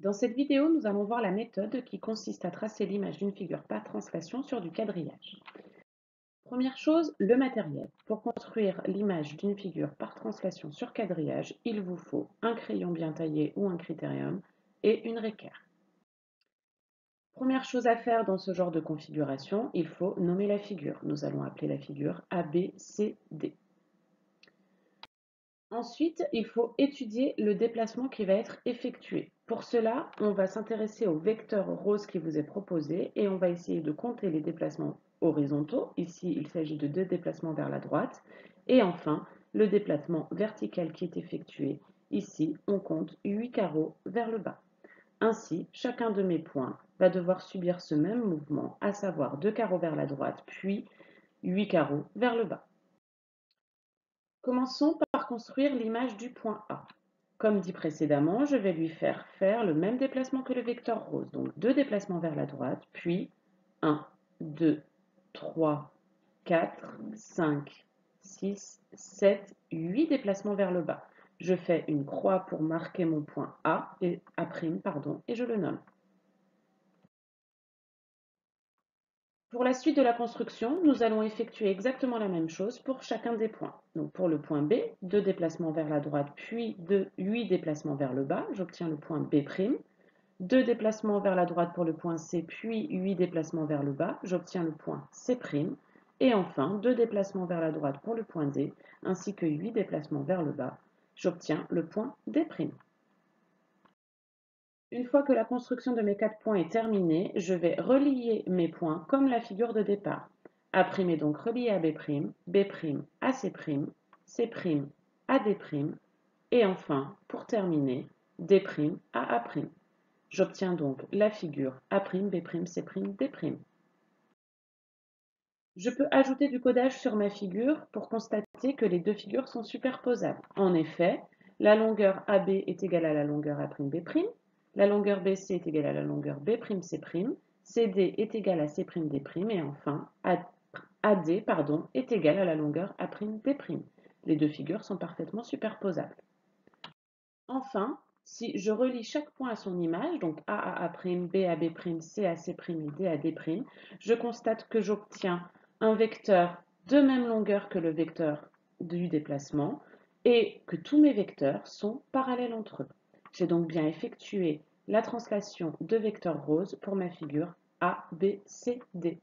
Dans cette vidéo, nous allons voir la méthode qui consiste à tracer l'image d'une figure par translation sur du quadrillage. Première chose, le matériel. Pour construire l'image d'une figure par translation sur quadrillage, il vous faut un crayon bien taillé ou un critérium et une équerre. Première chose à faire dans ce genre de configuration, il faut nommer la figure. Nous allons appeler la figure ABCD. Ensuite, il faut étudier le déplacement qui va être effectué. Pour cela, on va s'intéresser au vecteur rose qui vous est proposé et on va essayer de compter les déplacements horizontaux. Ici, il s'agit de 2 déplacements vers la droite. Et enfin, le déplacement vertical qui est effectué. Ici, on compte 8 carreaux vers le bas. Ainsi, chacun de mes points va devoir subir ce même mouvement, à savoir 2 carreaux vers la droite, puis 8 carreaux vers le bas. Commençons par construire l'image du point A. Comme dit précédemment, je vais lui faire le même déplacement que le vecteur rose, donc 2 déplacements vers la droite, puis 1, 2, 3, 4, 5, 6, 7, 8 déplacements vers le bas. Je fais une croix pour marquer mon point A, et A', et je le nomme. Pour la suite de la construction, nous allons effectuer exactement la même chose pour chacun des points. Donc pour le point B, 2 déplacements vers la droite, puis 8 déplacements vers le bas, j'obtiens le point B'. 2 déplacements vers la droite pour le point C, puis 8 déplacements vers le bas, j'obtiens le point C'. Et enfin, 2 déplacements vers la droite pour le point D, ainsi que 8 déplacements vers le bas, j'obtiens le point D'. Une fois que la construction de mes 4 points est terminée, je vais relier mes points comme la figure de départ. A' est donc relié à B', B' à C', C' à D', et enfin, pour terminer, D' à A'. J'obtiens donc la figure A', B', C', D'. Je peux ajouter du codage sur ma figure pour constater que les deux figures sont superposables. En effet, la longueur AB est égale à la longueur A'B', la longueur BC est égale à la longueur B'C', CD est égal à C'D', et enfin, AD est égal à la longueur A'D'. Les deux figures sont parfaitement superposables. Enfin, si je relie chaque point à son image, donc A à A', B à B', C à C' et D à D', je constate que j'obtiens un vecteur de même longueur que le vecteur du déplacement et que tous mes vecteurs sont parallèles entre eux. J'ai donc bien effectué la translation de vecteur rose pour ma figure A, B, C, D.